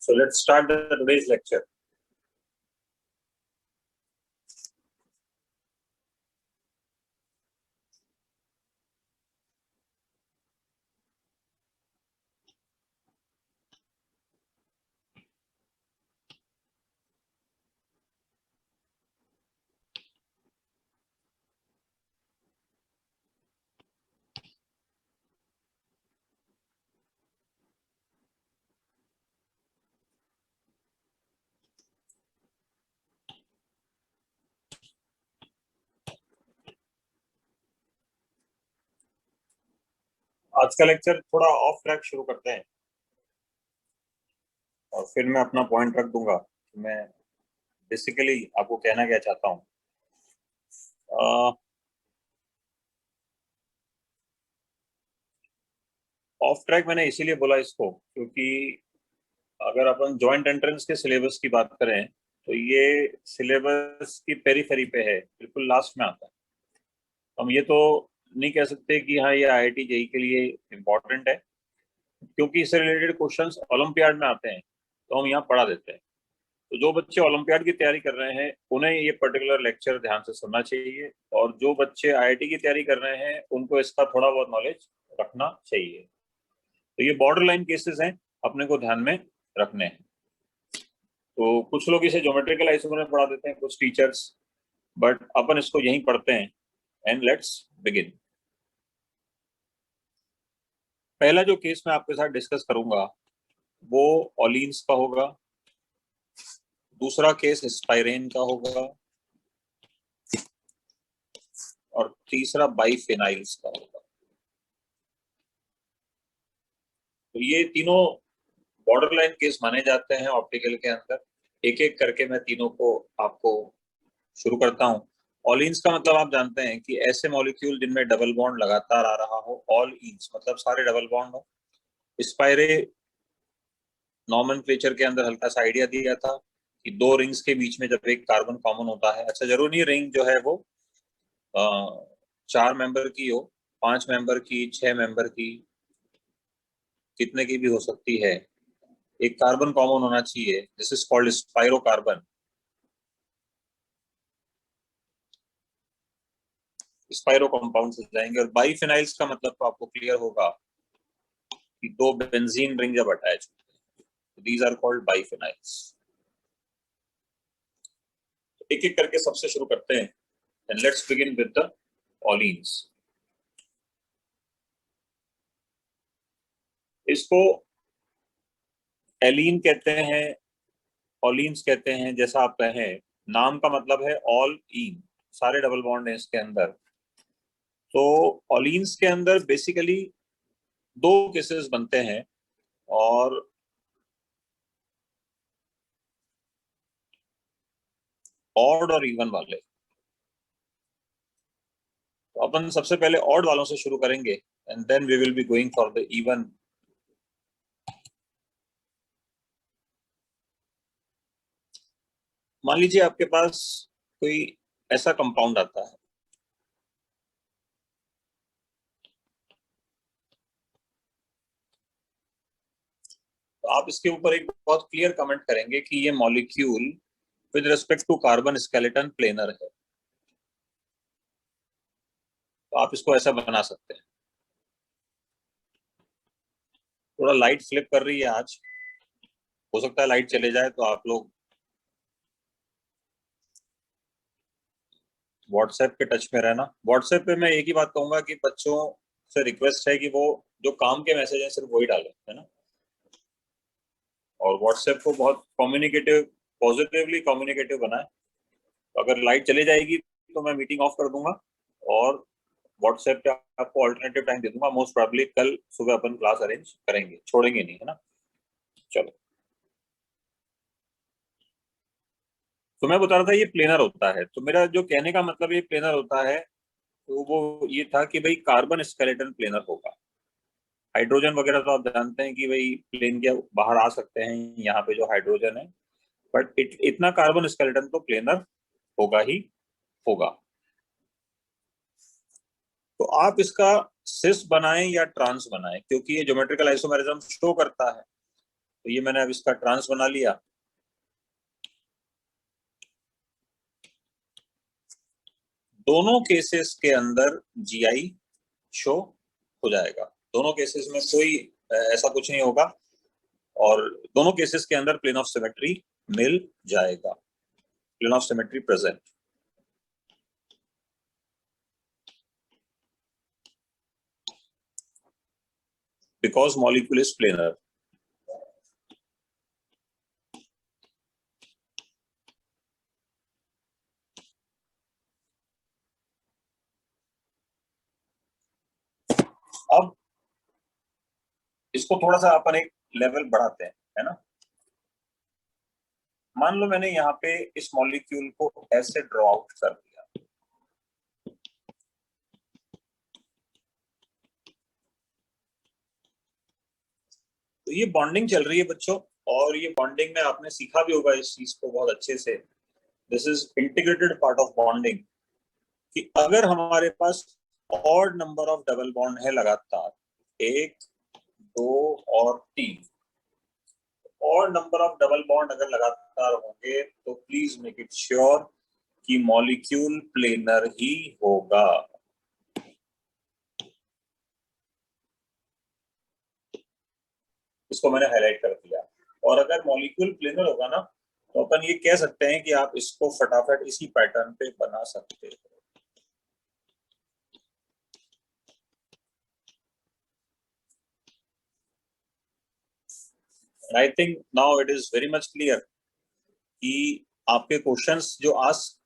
So let's start today's lecture. आज का lecture थोड़ा ऑफ ट्रैक शुरू करते हैं और फिर मैं अपना पॉइंट रख दूंगा कि मैं बेसिकली आपको कहना क्या चाहता हूँ। ऑफ ट्रैक मैंने इसीलिए बोला इसको क्योंकि अगर अपन जॉइंट एंट्रेंस के सिलेबस की बात करें तो ये सिलेबस की पेरीफेरी पे है, बिल्कुल लास्ट में आता है। हम ये तो नहीं कह सकते कि हाँ ये IIT JEE के लिए इम्पोर्टेंट है, क्योंकि इससे रिलेटेड क्वेश्चंस ओलंपियाड में आते हैं तो हम यहाँ पढ़ा देते हैं। तो जो बच्चे ओलंपियाड की तैयारी कर रहे हैं उन्हें ये पर्टिकुलर लेक्चर ध्यान से सुनना चाहिए, और जो बच्चे IIT की तैयारी कर रहे हैं उनको इसका थोड़ा बहुत नॉलेज रखना चाहिए। तो ये बॉर्डर लाइन केसेस हैं, अपने को ध्यान में रखने हैं। तो कुछ लोग इसे ज्योमेट्रिकल आइसोमर में पढ़ा देते हैं, कुछ टीचर्स, बट अपन इसको यहीं पढ़ते हैं। And let's begin. पहला जो केस मैं आपके साथ डिस्कस करूंगा वो ऑलीन्स का होगा, दूसरा केस स्पाइरेन का होगा, और तीसरा बाइफेनाइल्स का होगा। तो ये तीनों बॉर्डर लाइन केस माने जाते हैं ऑप्टिकल के अंदर। एक एक करके मैं तीनों को आपको शुरू करता हूँ। ऑलीन्स का मतलब आप जानते हैं कि ऐसे मॉलिक्यूल जिनमें डबल बॉन्ड लगातार आ रहा हो, ऑल ईन्स मतलब सारे डबल बॉन्ड हो। स्पाइरे नॉमेनक्लेचर के अंदर हल्का सा आइडिया दिया था कि दो रिंग्स के बीच में जब एक कार्बन कॉमन होता है, अच्छा जरूरी नहीं रिंग जो है वो 4 मेंबर की हो, 5 मेंबर की, 6 मेंबर की, कितने की भी हो सकती है, एक कार्बन कॉमन होना चाहिए। This is called spirocarbon. Spiro compounds हो जाएंगे। और बाइफेनाइल्स का मतलब तो आपको क्लियर होगा कि दो बेंजीन रिंग जब अटैच होते हैं, दीज आर कॉल्ड बाइफेनाइल्स। एक एक करके सबसे शुरू करते हैं। And let's begin with the allenes. इसको एलीन कहते हैं, ऑलीन्स कहते हैं, जैसा आप कहें। नाम का मतलब है ऑल इन, सारे डबल बॉन्ड है इसके अंदर। तो ऑलीन्स के अंदर बेसिकली दो केसेस बनते हैं, और ऑड और इवन वाले। तो अपन सबसे पहले ऑड वालों से शुरू करेंगे and then we will be going for the even. मान लीजिए आपके पास कोई ऐसा कंपाउंड आता है, तो आप इसके ऊपर एक बहुत क्लियर कमेंट करेंगे कि ये molecule with respect to carbon skeleton planar है। तो आप इसको ऐसा बना सकते हैं। थोड़ा लाइट फ्लिप कर रही है आज, हो सकता है लाइट चले जाए, तो आप लोग व्हाट्सएप पे टच में रहना। व्हाट्सएप पे मैं एक ही बात कहूंगा कि बच्चों से रिक्वेस्ट है कि वो जो काम के मैसेज हैं सिर्फ वही डालें, है ना। और व्हाट्सएप को बहुत कम्युनिकेटिव, पॉजिटिवली कम्युनिकेटिव बनाएं। तो अगर लाइट चले जाएगी तो मैं मीटिंग ऑफ कर दूंगा और व्हाट्सएप पे आपको ऑल्टरनेटिव टाइम दे दूंगा। मोस्ट प्रोबेबली कल सुबह अपन क्लास अरेंज करेंगे, छोड़ेंगे नहीं, है ना। चलो, तो मैं बता रहा था ये प्लेनर होता है। तो मेरा जो कहने का मतलब ये प्लेनर होता है, तो वो ये था कि भाई कार्बन स्केलेटन प्लेनर होगा। हाइड्रोजन वगैरह तो आप जानते हैं कि भाई प्लेन के बाहर आ सकते हैं, यहाँ पे जो हाइड्रोजन है, बट इतना कार्बन स्केलेटन तो प्लेनर होगा ही होगा। तो आप इसका सिस बनाएं या ट्रांस बनाएं, क्योंकि ये ज्योमेट्रिकल आइसोमेरिज्म शो करता है। तो ये मैंने अब इसका ट्रांस बना लिया। दोनों केसेस के अंदर जीआई शो हो जाएगा, दोनों केसेस में कोई ऐसा कुछ नहीं होगा, और दोनों केसेस के अंदर प्लेन ऑफ सिमेट्री मिल जाएगा, plane of symmetry present. Because molecule is planar. अब इसको थोड़ा सा अपन एक लेवल बढ़ाते हैं, है ना। मान लो मैंने यहाँ पे इस मॉलिक्यूल को ऐसे ड्रॉ आउट कर दिया, तो ये बॉन्डिंग चल रही है बच्चों, और ये बॉन्डिंग में आपने सीखा भी होगा इस चीज को बहुत अच्छे से। This is integrated part of bonding, कि अगर हमारे पास odd number of double bond है लगातार, 1, 2 और 3, और नंबर ऑफ डबल बॉन्ड अगर लगातार होंगे तो प्लीज मेक इट श्योर कि मॉलिक्यूल प्लेनर ही होगा। इसको मैंने हाईलाइट कर दिया। और अगर मॉलिक्यूल प्लेनर होगा ना, तो अपन ये कह सकते हैं कि आप इसको फटाफट इसी पैटर्न पे बना सकते हो। आई think now it is very much clear कि आपके क्वेश्चंस जो आस्क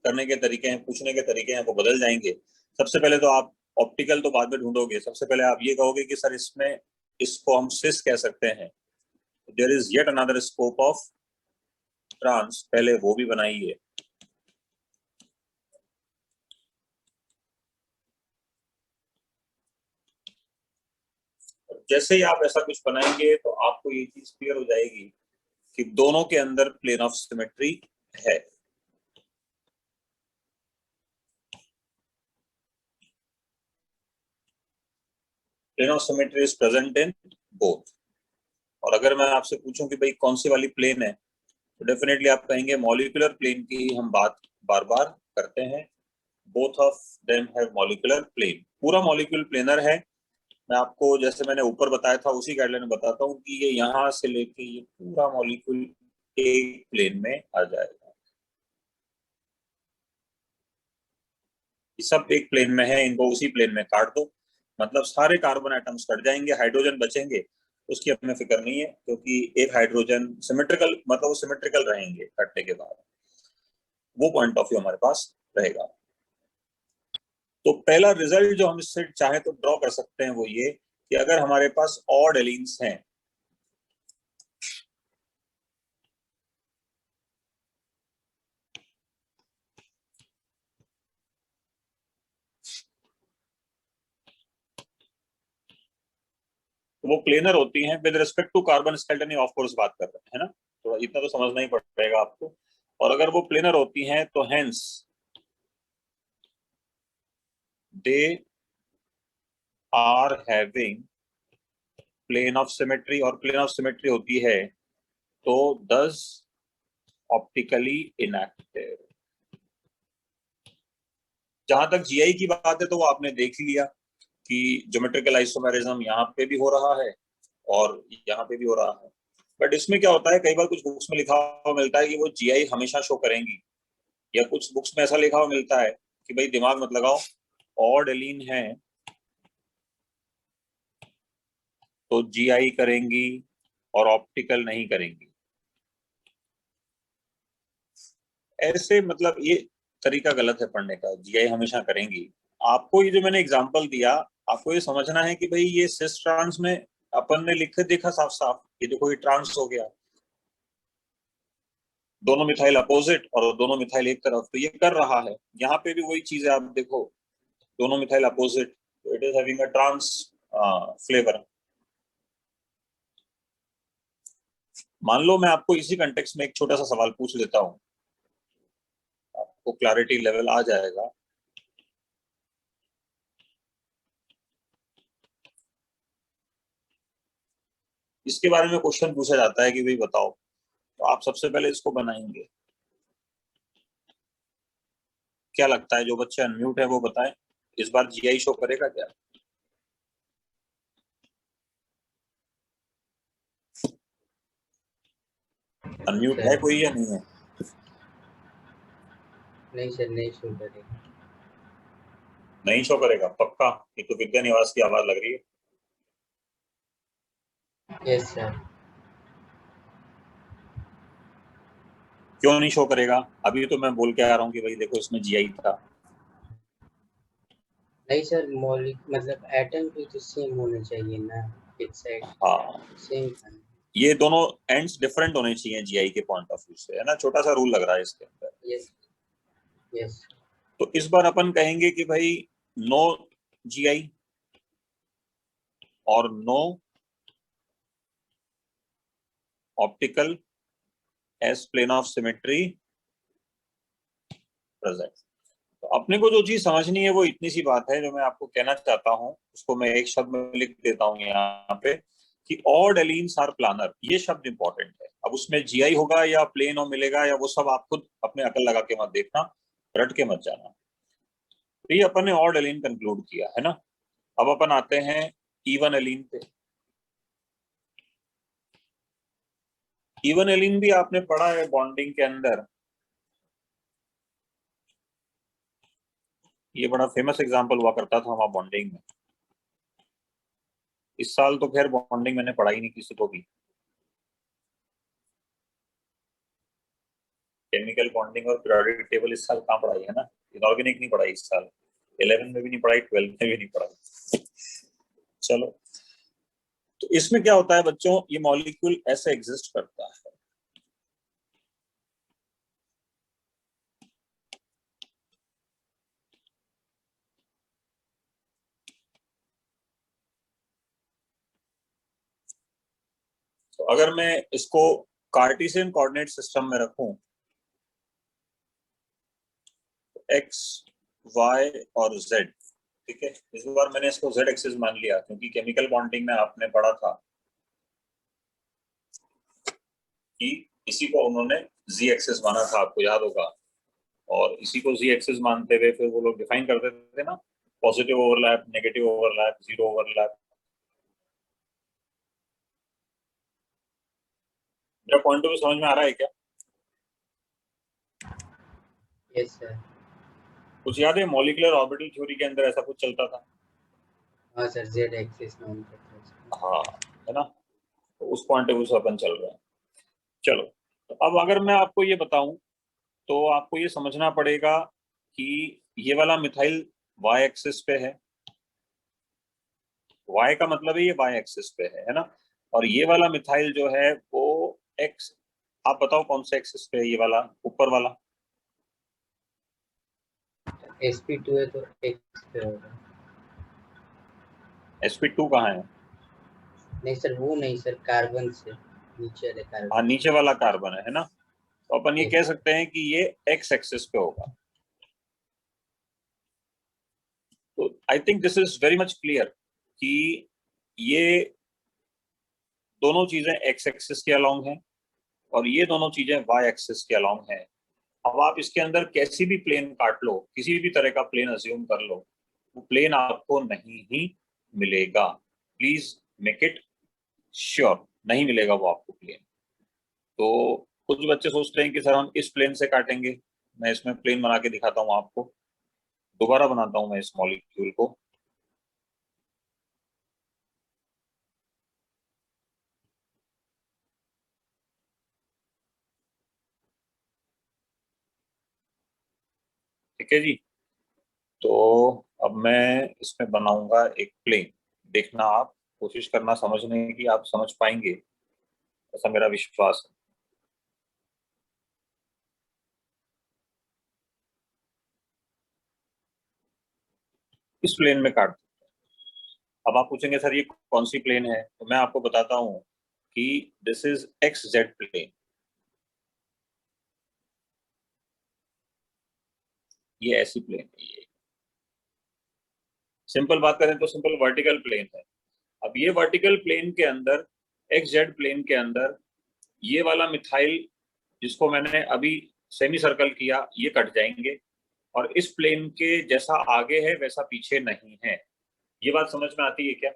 करने के तरीके हैं, पूछने के तरीके हैं, वो बदल जाएंगे। सबसे पहले तो आप ऑप्टिकल तो बाद में ढूंढोगे, सबसे पहले आप ये कहोगे कि सर इसमें इसको हम सिस कह सकते हैं, there is yet another scope of trans, पहले वो भी बनाइए। जैसे ही आप ऐसा कुछ बनाएंगे तो आपको ये चीज क्लियर हो जाएगी कि दोनों के अंदर प्लेन ऑफ सिमेट्री है। Plane of symmetry is present in both. और अगर मैं आपसे पूछूं कि भाई कौन सी वाली प्लेन है, तो डेफिनेटली आप कहेंगे मॉलिक्यूलर प्लेन की हम बात बार बार करते हैं। Both of them have molecular plane, पूरा मॉलिक्यूल प्लेनर है। मैं आपको जैसे मैंने ऊपर बताया था उसी गाइडलाइन में बताता हूँ कि ये यहाँ से लेके ये पूरा मॉलिक्यूल एक प्लेन में आ जाएगा। ये सब एक प्लेन में है, इनको उसी प्लेन में काट दो, मतलब सारे कार्बन आइटम्स कट जाएंगे, हाइड्रोजन बचेंगे, उसकी हमें फिक्र नहीं है, क्योंकि एक हाइड्रोजन सिमेट्रिकल, मतलब वो सिमेट्रिकल रहेंगे कटने के बाद। वो पॉइंट ऑफ व्यू हमारे पास रहेगा। तो पहला रिजल्ट जो हम इससे चाहे तो ड्रॉ कर सकते हैं वो ये कि अगर हमारे पास ऑड एलिन्स हैं, तो वो प्लेनर होती हैं with respect to carbon skeleton ही ऑफ कोर्स बात कर रहे हैं, है ना। तो इतना तो समझना ही पड़ेगा आपको। और अगर वो प्लेनर होती हैं तो hence they are having plane of symmetry, और प्लेन ऑफ सिमेट्री होती है तो दस ऑप्टिकली इनएक्टिव। जहां तक जीआई की बात है तो वो आपने देख लिया कि ज्योमेट्रिकल आइसोमेरिज्म यहाँ पे भी हो रहा है और यहाँ पे भी हो रहा है। बट इसमें क्या होता है, कई बार कुछ बुक्स में लिखा हुआ मिलता है कि वो जीआई हमेशा शो करेंगी, या कुछ बुक्स में ऐसा लिखा हुआ मिलता है कि भाई दिमाग मत लगाओ, ऑड एलीन है तो जीआई करेंगी और ऑप्टिकल नहीं करेंगी। ऐसे मतलब ये तरीका गलत है पढ़ने का, जीआई हमेशा करेंगी। आपको ये जो मैंने एग्जांपल दिया, आपको ये समझना है कि भाई ये सिस ट्रांस में अपन ने लिख देखा साफ साफ, ये देखो ये ट्रांस हो गया, दोनों मिथाइल अपोजिट और दोनों मिथाइल एक तरफ, तो ये कर रहा है। यहाँ पे भी वही चीज है, आप देखो दोनों methyl opposite, it is having a trans flavour. मान लो मैं आपको इसी कंटेक्स्ट में एक छोटा सा सवाल पूछ लेता हूँ, आपको क्लैरिटी लेवल आ जाएगा। इसके बारे में क्वेश्चन पूछा जाता है कि भाई बताओ, तो आप सबसे पहले इसको बनाएंगे। क्या लगता है, जो बच्चे अनम्यूट है वो बताएं, इस बार जीआई शो करेगा क्या? अनम्यूट है सर कोई या नहीं है? नहीं सर, नहीं शो करेगा। नहीं शो करेगा पक्का? ये तो विद्या निवास की आवाज लग रही है। Yes sir. क्यों नहीं शो करेगा? अभी तो मैं बोल के आ रहा हूँ कि भाई देखो इसमें जीआई था। नहीं सर, मौलिक मतलब एटम भी तो सेम होने चाहिए ना, एक्सैक्ट हाँ, सेम। ये दोनों एंड्स डिफरेंट होने चाहिए जीआई के पॉइंट ऑफ व्यू से, है ना, छोटा सा रूल लग रहा है इसके अंदर। Yes yes. तो इस बार अपन कहेंगे कि भाई नो जीआई और no optical as plane of symmetry present. तो अपने को जो चीज समझनी है वो इतनी सी बात है, जो मैं आपको कहना चाहता हूँ उसको मैं एक शब्द में लिख देता हूँ यहाँ पे, कि ऑड एलीन्स आर प्लानर। ये शब्द इंपॉर्टेंट है। अब उसमें जीआई होगा या प्लेन और मिलेगा या वो सब आप खुद अपने अकल लगा के मत देखना, रट के मत जाना। तो ये अपन ने ऑड एलीन कंक्लूड किया है ना। अब अपन आते हैं इवन एलीन पे। इवन एलीन भी आपने पढ़ा है बॉन्डिंग के अंदर। ये बड़ा फेमस एग्जांपल हुआ करता था हमारा बॉन्डिंग में। इस साल तो खैर बॉन्डिंग मैंने पढ़ा ही नहीं किसी को भी। केमिकल बॉन्डिंग और पीरियोडिक टेबल इस साल कहाँ पढ़ाई है ना। इनऑर्गेनिक नहीं पढ़ाई इस साल, 11 में भी नहीं पढ़ाई, 12 में भी नहीं पढ़ाई। चलो, तो इसमें क्या होता है बच्चों, ये मॉलिक्यूल ऐसे एग्जिस्ट करता है। तो अगर मैं इसको कार्टेशियन कोऑर्डिनेट सिस्टम में रखूं, एक्स वाई और जेड, ठीक है। इस बार मैंने इसको जेड एक्सिस मान लिया क्योंकि केमिकल बॉन्डिंग में आपने पढ़ा था कि इसी को उन्होंने जी एक्सिस माना था, आपको याद होगा। और इसी को जी एक्सिस मानते हुए फिर वो लोग डिफाइन करते थे ना, positive overlap, negative overlap, zero overlap. मेरा पॉइंट ऑफ व्यू समझ में आ रहा है क्या? Yes sir. कुछ याद है मॉलिक्यूलर ऑर्बिटल थ्योरी के अंदर ऐसा कुछ चलता था? हाँ सर, जेड एक्सिस नाम करते हैं उसको। हाँ, है ना। तो उस पॉइंट ऑफ व्यू से अपन चल रहे हैं। चलो, तो अब अगर मैं आपको ये बताऊं तो आपको ये समझना पड़ेगा कि ये वाला मिथाइल वाई एक्सिस पे है। वाई का मतलब है ये वाई एक्सिस पे है ना। और ये वाला मिथाइल जो है वो एक्स, आप बताओ कौन सा एक्सिस पे है ये वाला, ऊपर वाला? sp2 है तो एक्स पे होगा। sp2 कहाँ है? नहीं सर, वो नहीं सर, कार्बन से नीचे वाले हाँ, कार्बन। नीचे वाला कार्बन है ना। तो अपन ये यस कह सर। सकते हैं कि ये एक्स एक्सिस पे होगा। तो I think this is very much clear कि ये दोनों चीजें एक्स एक्सिस के अलोंग हैं और ये दोनों चीजें वाई एक्सिस के अलोंग हैं। अब आप इसके अंदर कैसी भी प्लेन काट लो, किसी भी तरह का प्लेन अज्यूम कर लो, वो प्लेन आपको नहीं ही मिलेगा। प्लीज मेक इट श्योर, नहीं मिलेगा वो आपको प्लेन। तो कुछ बच्चे सोचते हैं कि सर हम इस प्लेन से काटेंगे। मैं इसमें प्लेन बना के दिखाता हूँ आपको। दोबारा बनाता हूँ मैं इस मॉलिक्यूल को। ठीक है जी। तो अब मैं इसमें बनाऊंगा एक प्लेन। देखना आप, कोशिश करना समझने की, आप समझ पाएंगे ऐसा मेरा विश्वास है। इस प्लेन में काट। अब आप पूछेंगे सर ये कौन सी प्लेन है, तो मैं आपको बताता हूँ कि this is X Z plane. ये ऐसी प्लेन है ये। सिंपल बात करें तो सिंपल वर्टिकल प्लेन है। अब ये वर्टिकल प्लेन के अंदर एक्स जेड प्लेन के अंदर ये वाला मिथाइल जिसको मैंने अभी सेमी सर्कल किया, ये कट जाएंगे, और इस प्लेन के जैसा आगे है वैसा पीछे नहीं है। ये बात समझ में आती है क्या?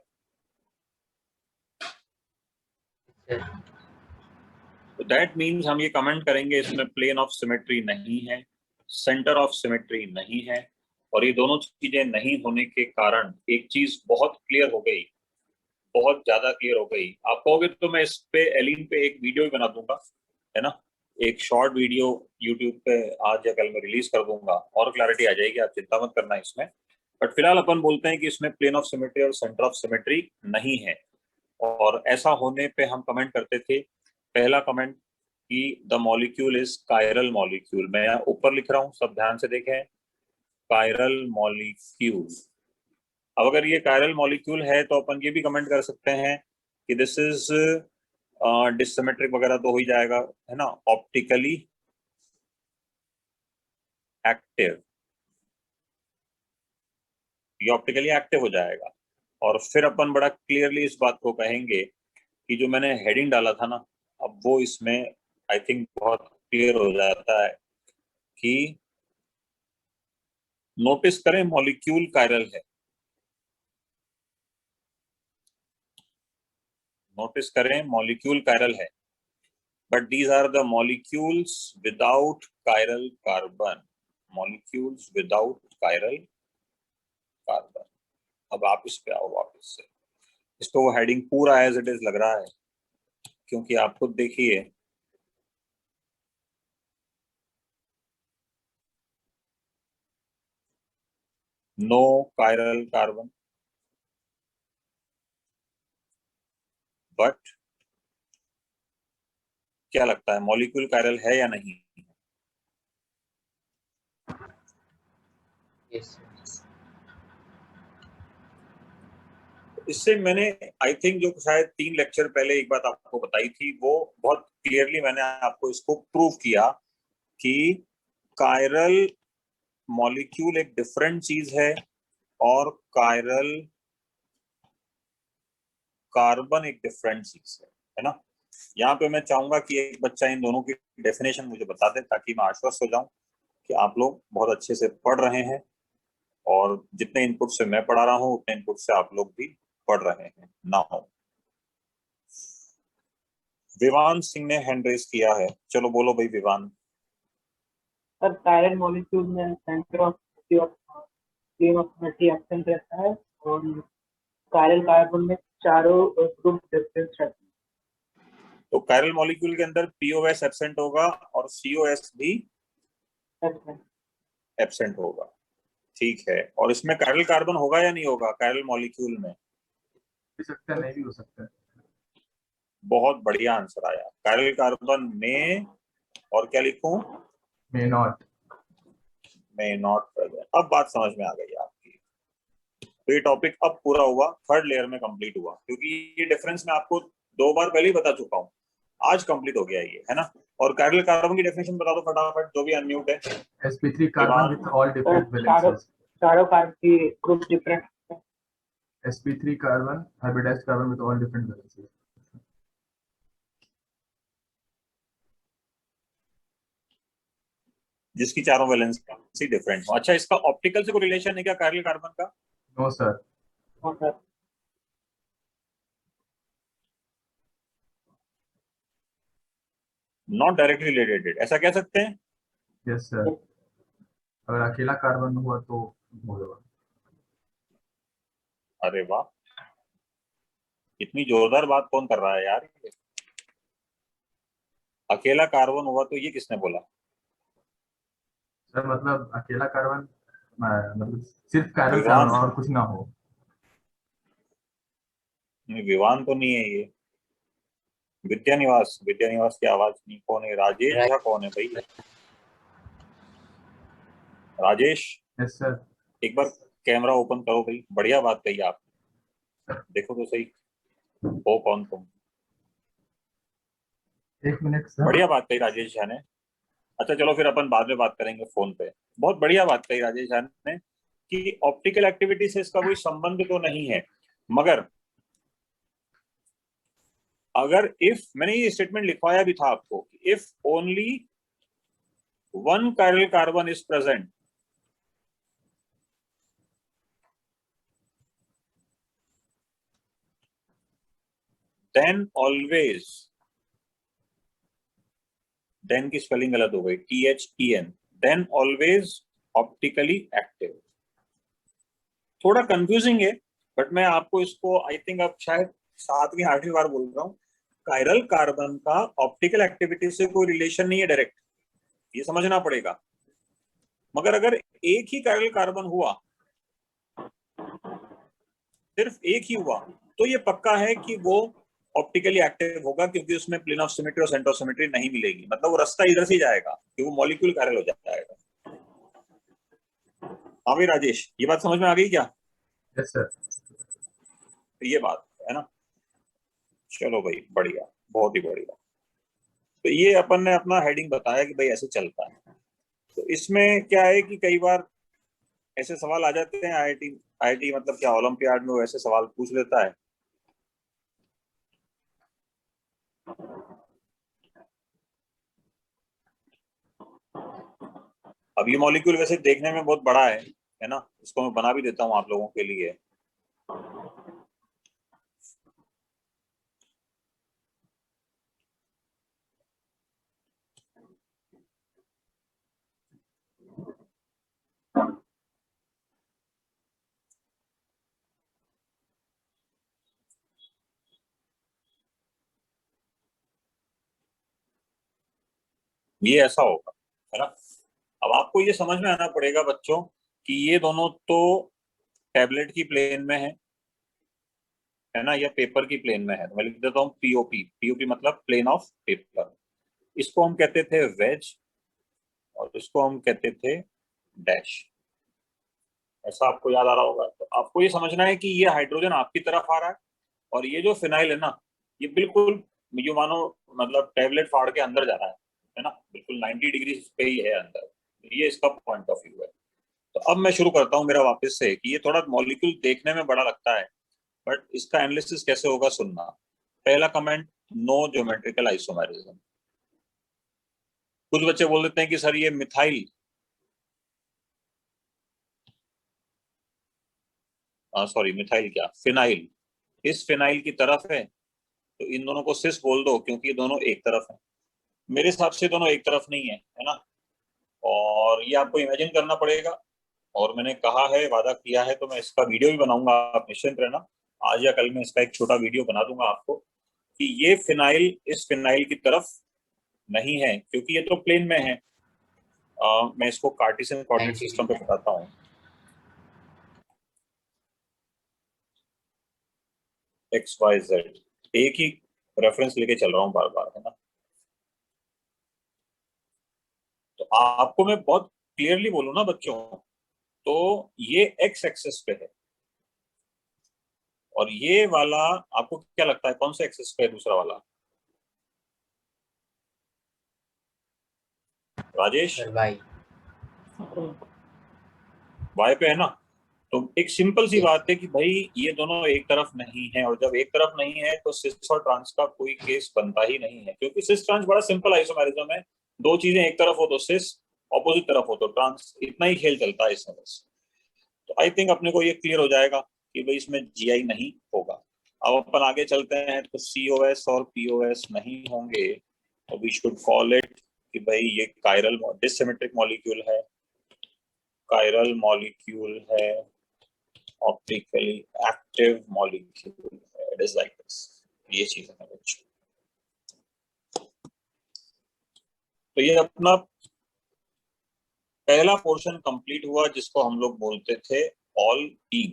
तो दैट मीन्स हम ये कमेंट करेंगे इसमें प्लेन ऑफ सिमेट्री नहीं है, सेंटर ऑफ सिमेट्री नहीं है, और ये दोनों चीजें नहीं होने के कारण एक चीज बहुत क्लियर हो गई, बहुत ज्यादा क्लियर हो गई। आप कहोगे तो मैं इस पे एलिन पे एक वीडियो भी बना दूंगा, है ना, एक शॉर्ट वीडियो यूट्यूब पे आज या कल में रिलीज कर दूंगा, और क्लैरिटी आ जाएगी, आप चिंता मत करना इसमें। बट फिलहाल अपन बोलते हैं कि इसमें प्लेन ऑफ सिमेट्री और सेंटर ऑफ सिमेट्री नहीं है। और ऐसा होने पे हम कमेंट करते थे, पहला कमेंट कि the molecule is chiral molecule. मैं यहाँ ऊपर लिख रहा हूँ, सब ध्यान से देखें, कायरल मॉलिक्यूल। अब अगर ये कायरल मॉलिक्यूल है तो अपन ये भी कमेंट कर सकते हैं कि दिस इज डिसिमेट्रिक वगैरह तो हो ही जाएगा, है ना, ऑप्टिकली एक्टिव, ये ऑप्टिकली एक्टिव हो जाएगा। और फिर अपन बड़ा क्लियरली इस बात को कहेंगे कि जो मैंने हेडिंग डाला था ना, अब वो इसमें आई थिंक बहुत क्लियर हो जाता है कि नोटिस करें मॉलिक्यूल कायरल है, नोटिस करें मॉलिक्यूल कायरल है, but these are the molecules without chiral carbon, molecules without chiral carbon. अब आप इस पे आओ वापस से, इस पे वो हेडिंग पूरा एज इट इज लग रहा है, क्योंकि आप खुद देखिए नो कायरल कार्बन, बट क्या लगता है मॉलिक्यूल कायरल है या नहीं? यस। इससे मैंने आई थिंक जो शायद 3 लेक्चर पहले एक बात आपको बताई थी, वो बहुत क्लियरली मैंने आपको इसको प्रूव किया कि कायरल मॉलिक्यूल एक डिफरेंट चीज है और कायरल कार्बन एक डिफरेंट चीज है ना। यहाँ पे मैं चाहूंगा कि एक बच्चा इन दोनों की डेफिनेशन मुझे बता दे, ताकि मैं आश्वस्त हो जाऊं कि आप लोग बहुत अच्छे से पढ़ रहे हैं, और जितने इनपुट से मैं पढ़ा रहा हूँ उतने इनपुट से आप लोग भी पढ़ रहे हैं। नाउ विवान सिंह ने हैंड रेज किया है, चलो बोलो भाई विवान। सर कायरल मॉलिक्यूल में centre of plane of symmetry absent रहता है, और कायरल कार्बन में चारों ग्रुप डिफरेंस रहते हैं। तो कायरल मॉलिक्यूल के अंदर पीओएस एब्सेंट होगा और सीओएस भी एब्सेंट होगा, ठीक है। और इसमें कायरल कार्बन होगा या नहीं होगा कायरल मॉलिक्यूल में? हो सकता है, नहीं भी हो सकता है। बहुत बढ़िया आंसर आया, कायरल कार्बन में, और क्या लिखूं? May not. में नॉट प्रेजेंट। अब बात समझ में आ गई आपकी। तो ये टॉपिक अब पूरा हुआ, थर्ड लेयर में कंप्लीट हुआ, क्योंकि ये डिफरेंस मैं आपको 2 बार पहले ही बता चुका हूँ, आज कंप्लीट हो गया ये, है ना। और कायरल कार्बन की डेफिनेशन बता दो फटाफट, जो भी अनम्यूट है। sp3 carbon with all different चारों वैलेंसीज। चारों कार्बन की ग्रुप डिफरेंट है। sp3 carbon hybridised carbon with all different valencies. जिसकी चारों वैलेंसी डिफरेंट हो। अच्छा, इसका ऑप्टिकल से कोई रिलेशन है क्या कायरल कार्बन का? No sir. हाँ सर। नॉट डायरेक्टली रिलेटेड, ऐसा कह सकते हैं? यस सर, अगर अकेला कार्बन हुआ तो होगा। अरे वाह, इतनी जोरदार बात कौन कर रहा है यार? अकेला कार्बन हुआ तो ये किसने बोला? सर मतलब अकेला कार्बन, मतलब सिर्फ कार्बन विवान, कार्बन और कुछ ना हो। विवान तो नहीं है ये। विद्या निवास, विद्या निवास की आवाज नहीं, कौन है? राजेश झा कौन है भाई? Rajesh, yes sir. एक बार कैमरा ओपन करो भाई, बढ़िया बात कही आप, देखो तो सही हो कौन तुम। एक मिनट सर। बढ़िया बात कही राजेश झा ने। अच्छा चलो फिर अपन बाद में बात करेंगे फोन पे। बहुत बढ़िया बात कही राजेश झा ने कि ऑप्टिकल एक्टिविटी से इसका कोई संबंध तो नहीं है, मगर अगर इफ, मैंने ये स्टेटमेंट लिखवाया भी था आपको, if only one chiral carbon is present, then always, then की स्पेलिंग गलत हो गई, THEN, then always optically active. थोड़ा कंफ्यूजिंग है, बट मैं आपको इसको आई थिंक अब शायद 7वीं 8वीं बार बोल रहा हूँ, कायरल कार्बन का ऑप्टिकल एक्टिविटी से कोई रिलेशन नहीं है डायरेक्ट, ये समझना पड़ेगा। मगर अगर एक ही कायरल कार्बन हुआ, सिर्फ एक ही हुआ, तो ये पक्का है कि वो ऑप्टिकली एक्टिव होगा, क्योंकि उसमें प्लेन ऑफ सिमेट्री और सेंटर ऑफ सिमेट्री नहीं मिलेगी, मतलब वो रास्ता इधर से जाएगा कि वो मॉलिक्यूल कायरल हो जाएगा। हाँ भाई राजेश, ये बात समझ में आ गई क्या? Yes sir. तो ये बात है ना, चलो भाई बढ़िया, बहुत ही बढ़िया। तो ये अपन ने अपना हेडिंग बताया कि भाई ऐसे चलता है। तो इसमें क्या है कि कई बार ऐसे सवाल आ जाते हैं, आईआईटी मतलब क्या, ओलंपियाड में वो ऐसे सवाल पूछ लेता है। अब ये मॉलिक्यूल वैसे देखने में बहुत बड़ा है ना, इसको मैं बना भी देता हूँ आप लोगों के लिए। ये ऐसा होगा, है ना। अब आपको ये समझ में आना पड़ेगा बच्चों कि ये दोनों तो टैबलेट की प्लेन में है ना, या पेपर की प्लेन में है। तो मैं लिख देता हूँ पीओपी, पीओपी मतलब प्लेन ऑफ पेपर। इसको हम कहते थे वेज और इसको हम कहते थे डैश। ऐसा आपको याद आ रहा होगा। तो आपको ये समझना है कि ये हाइड्रोजन आपकी तरफ आ रहा है और ये जो फिनाइल है ना, ये बिल्कुल जो मानो मतलब टैबलेट फाड़ के अंदर जा रहा है ना, बिल्कुल 90 डिग्री पे ही है अंदर। ये इसका पॉइंट ऑफ व्यू है। तो अब मैं शुरू करता हूँ मेरा वापस से, कि ये थोड़ा मॉलिक्यूल देखने में बड़ा लगता है, बट इसका एनालिसिस कैसे होगा सुनना। पहला कमेंट, नो ज्योमेट्रिकल आइसोमेरिज्म। कुछ बच्चे बोल देते हैं कि सर ये मिथाइल, सॉरी मिथाइल क्या, फिनाइल, इस फिनाइल की तरफ है, तो इन दोनों को सिस बोल दो क्योंकि ये दोनों एक तरफ है। मेरे हिसाब से दोनों एक तरफ नहीं है ना। और ये आपको इमेजिन करना पड़ेगा, और मैंने कहा है, वादा किया है, तो मैं इसका वीडियो भी बनाऊंगा, आप निश्चिंत रहना। आज या कल में इसका एक छोटा वीडियो बना दूंगा आपको, कि ये फिनाइल इस फिनाइल की तरफ नहीं है, क्योंकि ये तो प्लेन में है। मैं इसको कार्टेशियन कोऑर्डिनेट सिस्टम पे बताता हूँ। XYZ, एक ही रेफरेंस लेके चल रहा हूँ बार बार, है ना। तो आपको मैं बहुत क्लियरली बोलूँ ना बच्चों, तो ये एक्स एक्सिस पे है, और ये वाला आपको क्या लगता है कौन सा एक्सिस पे है, दूसरा वाला राजेश? Sir Y. वाई पे है ना। तो एक सिंपल सी यस बात है कि भाई ये दोनों एक तरफ नहीं है, और जब एक तरफ नहीं है तो सिस और ट्रांस का कोई केस बनता ही नहीं है, क्योंकि सिस ट्रांस बड़ा सिंपल आइसोमेरिज्म है। दो चीजें एक तरफ हो तो सिस, ऑपोजिट तरफ हो तो ट्रांस, इतना ही खेल चलता है इसमें बस। तो आई थिंक अपने को ये क्लियर हो जाएगा कि भाई इसमें जीआई नहीं होगा। अब अपन आगे चलते हैं, तो सीओएस और पीओएस नहीं होंगे, तो वी शुड कॉल इट कि भाई ये कायरल डिसिमेट्रिक मॉलिक्यूल है, कायरल मॉलिक्यूल है, ऑप्टिकली एक्टिव मॉलिक्यूल है। इट इज लाइक दिस, ये चीज है बच्चों। तो ये अपना पहला पोर्शन कंप्लीट हुआ, जिसको हम लोग बोलते थे ऑल ईन,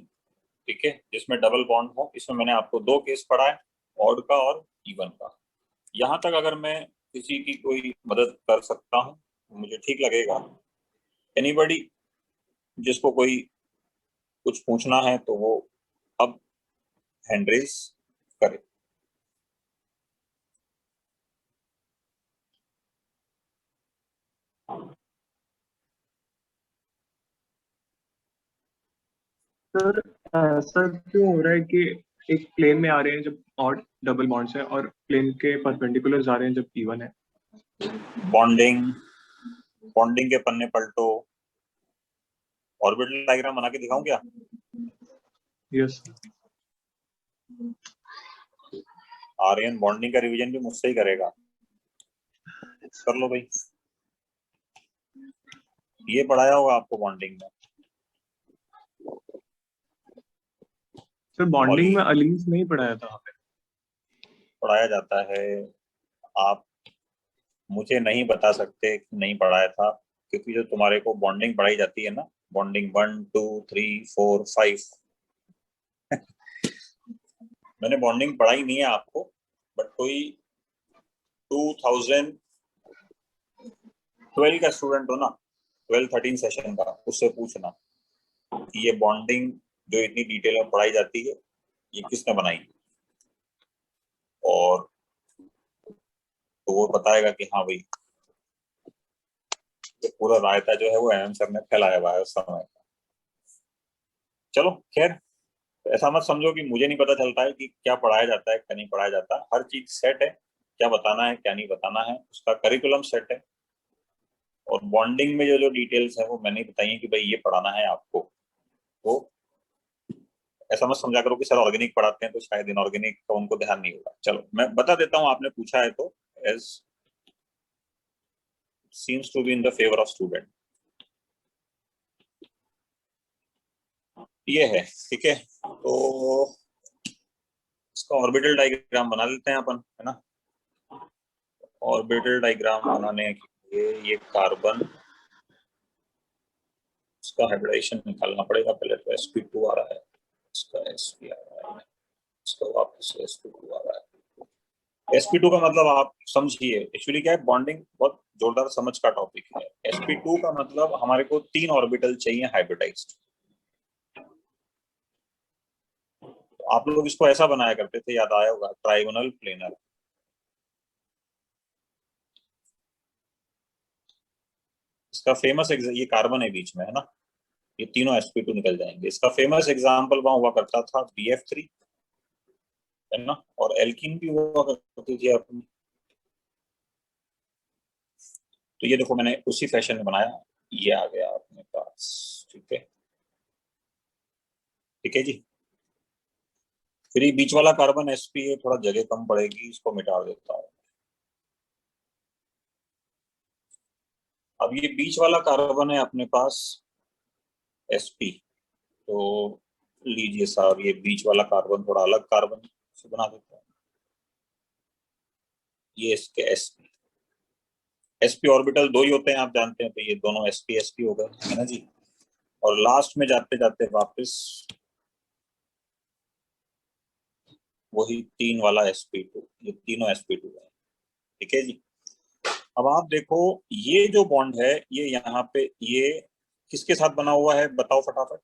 ठीक है, जिसमें डबल बॉन्ड हो। इसमें मैंने आपको दो केस पढ़ा है, ऑड का और इवन का। यहां तक अगर मैं किसी की कोई मदद कर सकता हूं मुझे ठीक लगेगा। एनीबॉडी जिसको कोई कुछ पूछना है तो वो अब हैंड रेज करे। सर ऐसा क्यों हो रहा है कि एक प्लेन में आ रहे हैं जब और डबल बॉन्ड्स हैं, और प्लेन के परपेंडिकुलर आ रहे हैं जब इवन है। बॉन्डिंग के पन्ने पलटो, ऑर्बिटल डायग्राम बना के दिखाऊं क्या? यस आर्यन बॉन्डिंग का रिवीजन भी मुझसे ही करेगा, कर लो भाई। ये पढ़ाया होगा आपको बॉन्डिंग में। सर बॉन्डिंग में अलीन्स नहीं पढ़ाया था हमें। पढ़ाया जाता है, आप मुझे नहीं बता सकते कि नहीं पढ़ाया था, क्योंकि जो तुम्हारे को बॉन्डिंग पढ़ाई जाती है ना, बॉन्डिंग 1 2 3 4 5 मैंने बॉन्डिंग पढ़ाई नहीं है आपको, बट कोई 2012 का स्टूडेंट हो ना, 12-13 सेशन का, उससे पूछना कि ये बॉन्डिंग जो इतनी डिटेल में पढ़ाई जाती है ये किसने बनाई, और तो वो बताएगा कि हाँ भाई ये पूरा रायता जो है वो एम सर ने फैलाया हुआ है उस समय का। चलो खैर, ऐसा मत समझो कि मुझे नहीं पता चलता है कि क्या पढ़ाया जाता है क्या नहीं पढ़ाया जाता। हर चीज सेट है, क्या बताना है क्या नहीं बताना है, उसका करिकुलम सेट है। और बॉन्डिंग में जो जो डिटेल्स है वो मैंने बताई है कि भाई ये पढ़ाना है आपको। तो ऐसा मत समझा करो कि सर ऑर्गेनिक पढ़ाते हैं तो शायद इनऑर्गेनिक का उनको ध्यान नहीं होगा। चलो मैं बता देता हूँ, आपने पूछा है तो, as seems to be in the favor of student। ये है, ठीक है। तो इसका ऑर्बिटल डायग्राम बना लेते हैं अपन, है ना। ऑर्बिटल डायग्राम बनाने के लिए ये कार्बन, इसका हाइब्रिडाइजेशन निकालना पड़ेगा पहले। तो sp2 आ रहा है, इसका sp आ रहा है, इसका वापस sp2 आ रहा है। sp2 का मतलब आप समझिए, एक्चुअली क्या है, बॉन्डिंग बहुत जोरदार समझ का टॉपिक है। sp2 का मतलब हमारे को 3 ऑर्बिटल चाहिए हाइब्रिडाइज्ड। तो आप लोग इसको ऐसा बनाया करते थे, याद आया होगा, ट्राइगोनल प्लेनर। इसका फेमस ये कार्बन है बीच में, है ना, ये तीनों sp2 निकल जाएंगे। इसका फेमस एग्जांपल वहां हुआ करता था BF3, है ना, और एल्कीन भी हुआ करती थी अपनी। तो ये देखो मैंने उसी फैशन में बनाया, ये आ गया अपने पास, ठीक है, ठीक है जी। फिर ये बीच वाला कार्बन sp है, थोड़ा जगह कम पड़ेगी, इसको मिटा देता हूँ। अब ये बीच वाला कार्बन है अपने पास sp, तो लीजिए साहब ये बीच वाला कार्बन थोड़ा अलग कार्बन से बना देता हूँ। ये इसके sp ऑर्बिटल 2 ही होते हैं, आप जानते हैं, तो ये दोनों sp हो गए, है ना जी। और लास्ट में जाते जाते वापस वही 3 वाला sp2, ये तीनों sp2 है, ठीक है जी। अब आप देखो ये जो बॉन्ड है ये यहाँ पे ये किसके साथ बना हुआ है, बताओ फटाफट।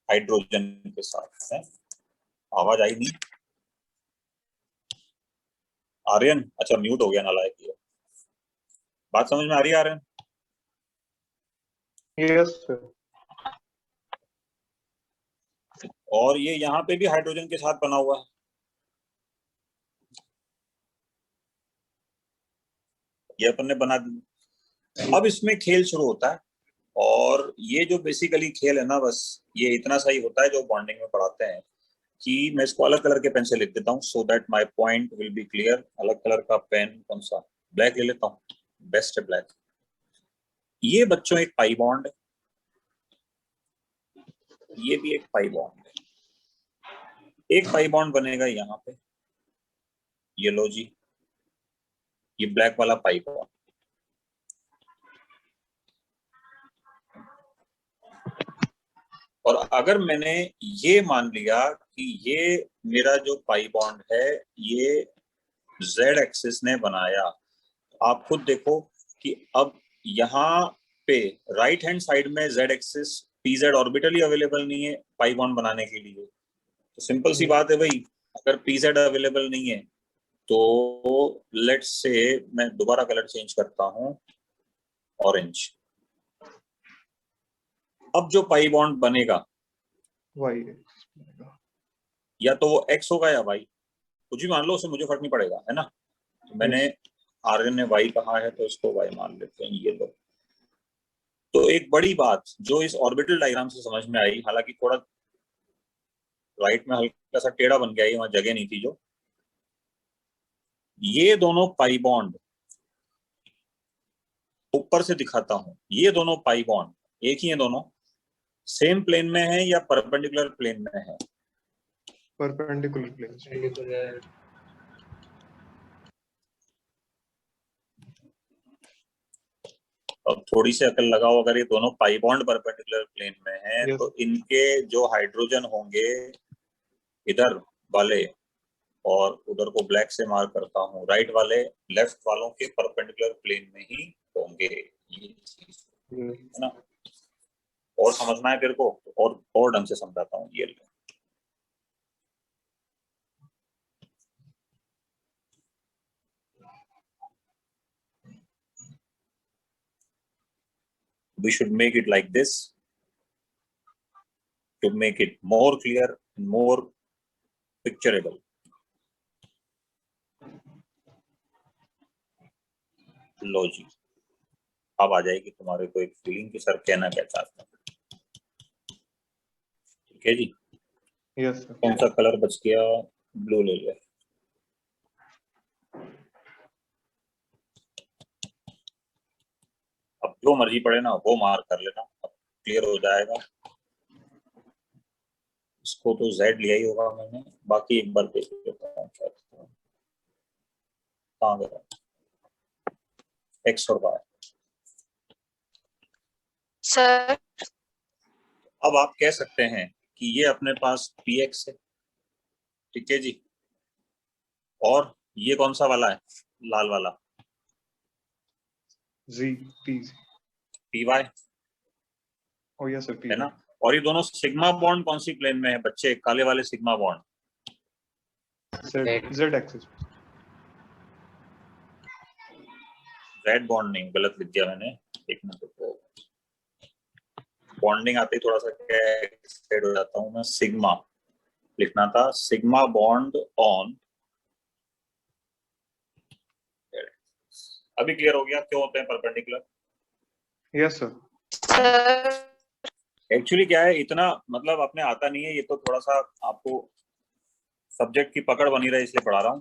हाइड्रोजन के साथ है। आवाज आई नहीं? आर्यन, अच्छा म्यूट हो गया नालायक ये। बात समझ में आ रही है आर्यन? Yes sir. और ये यहाँ पे भी हाइड्रोजन के साथ बना हुआ है। ये अपन ने बना दी। अब इसमें खेल शुरू होता है, और ये जो बेसिकली खेल है ना, बस ये इतना सही होता है जो बॉन्डिंग में पढ़ाते हैं, कि मैं इसको अलग कलर के पेन से लिख देता हूँ so that my point will be clear. अलग कलर का पेन कौन सा? ब्लैक ले लेता हूँ, बेस्ट है ब्लैक। ये बच्चों एक पाई बॉन्ड है, ये भी एक पाई बॉन्ड है। एक पाई बॉन्ड बनेगा यहाँ पे, ये लो जी, ये ब्लैक वाला पाई बॉन्ड। और अगर मैंने ये मान लिया कि ये मेरा जो पाई बॉन्ड है ये z एक्सिस ने बनाया, आप खुद देखो कि अब यहाँ पे राइट हैंड साइड में z एक्सिस pz ऑर्बिटल ही अवेलेबल नहीं है पाई बॉन्ड बनाने के लिए। तो सिंपल सी बात है भाई, अगर pz अवेलेबल नहीं है तो लेट्स से मैं दोबारा कलर चेंज करता हूं, ऑरेंज। अब जो पाई बॉन्ड बनेगा वाई या तो वो एक्स होगा या वाई, कुछ भी मान लो, उससे मुझे फर्क नहीं पड़ेगा, है ना। तो मैंने आर्यन ने वाई कहा है तो इसको वाई मान लेते हैं, ये लो। तो एक बड़ी बात जो इस ऑर्बिटल डायग्राम से समझ में आई, हालांकि थोड़ा राइट में हल्का सा टेढ़ा बन गया, ये वहां जगह नहीं थी, जो ये दोनों पाई बॉन्ड ऊपर से दिखाता हूं, ये दोनों पाई बॉन्ड एक ही है, दोनों सेम प्लेन में है या परपेंडिकुलर प्लेन में है? Perpendicular plane. perpendicular और थोड़ी सी अकल लगाओ, अगर ये दोनों पाई बॉन्ड परपेंडिकुलर प्लेन में है Yes. तो इनके जो हाइड्रोजन होंगे इधर वाले, और उधर को ब्लैक से मार्क करता हूँ, राइट वाले लेफ्ट वालों के परपेंडिकुलर प्लेन में ही होंगे, ये चीज है ना। और समझना है तेरे को, और ढंग से समझाता हूँ, ये ले। We should make it like this to make it more clear and more picturable. लो जी, अब आ जाएगी तुम्हारे को एक फीलिंग कि सर कहना क्या चाहते हैं। ठीक है जी। Yes sir. कौन सा कलर बच गया? ब्लू ले लिया। अब जो मर्जी पड़े ना वो मार्क कर लेना, अब क्लियर हो जाएगा। इसको तो Z लिया ही होगा मैंने, बाकी एक बार देख लेता हूँ क्या कहाँ गया, X और Y। सर अब आप कह सकते हैं कि ये अपने पास PX है, ठीक है जी, और ये कौन सा वाला है, लाल वाला? जी पी PY ओ यस सर, है ना। और ये दोनों सिग्मा बॉन्ड कौन सी प्लेन में है बच्चे, काले वाले sigma bond? Z axis. Z bond नहीं, गलत लिख दिया मैंने, एक मिनट रुको, बॉन्डिंग आते ही थोड़ा सा एक्साइटेड हो जाता हूँ मैं, सिग्मा लिखना था, सिग्मा बॉन्ड ऑन। अभी क्लियर हो गया क्यों होते हैं perpendicular? Yes sir. Sir actually क्या है, इतना मतलब अपने आता नहीं है, ये तो थोड़ा सा आपको सब्जेक्ट की पकड़ बनी रहे इसलिए पढ़ा रहा हूँ।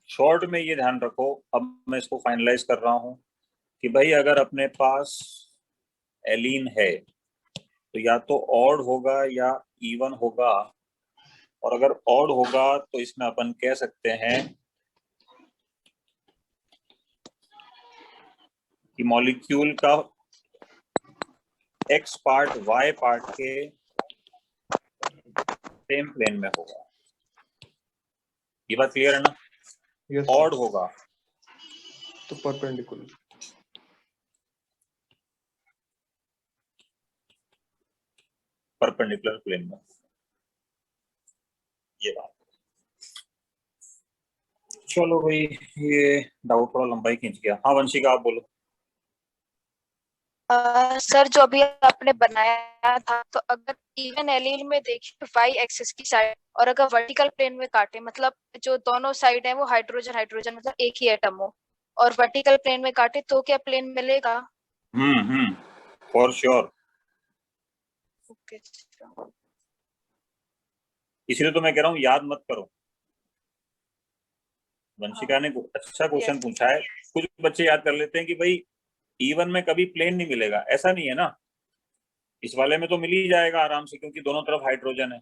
शॉर्ट में ये ध्यान रखो, अब मैं इसको फाइनलाइज कर रहा हूँ कि भाई अगर अपने पास एलीन है तो या तो ऑड होगा या इवन होगा, और अगर ऑड होगा तो इसमें अपन कह सकते हैं कि मॉलिक्यूल का एक्स पार्ट वाई पार्ट के सेम प्लेन में होगा। ये बात क्लियर है ना? यस ऑड होगा तो परपेंडिकुलर। परपेंडिकुलर प्लेन में, ये बात। चलो भाई, ये डाउट थोड़ा लंबा ही खींच गया। हाँ वंशिका आप बोलो। सर जो अभी आपने बनाया था, तो अगर इवन एलील में देखिए वाई एक्सिस की साइड, और अगर वर्टिकल प्लेन में काटे, मतलब जो दोनों साइड है वो हाइड्रोजन हाइड्रोजन मतलब एक ही एटम हो, और वर्टिकल प्लेन में काटे तो क्या प्लेन मिलेगा? For sure. ओके। इसलिए तो मैं कह रहा हूँ याद मत करो। वंशिका ने अच्छा क्वेश्चन पूछा है। कुछ बच्चे याद कर लेते हैं कि भाई इवन में कभी प्लेन नहीं मिलेगा, ऐसा नहीं है ना। इस वाले में तो मिल ही जाएगा आराम से, क्योंकि दोनों तरफ हाइड्रोजन है।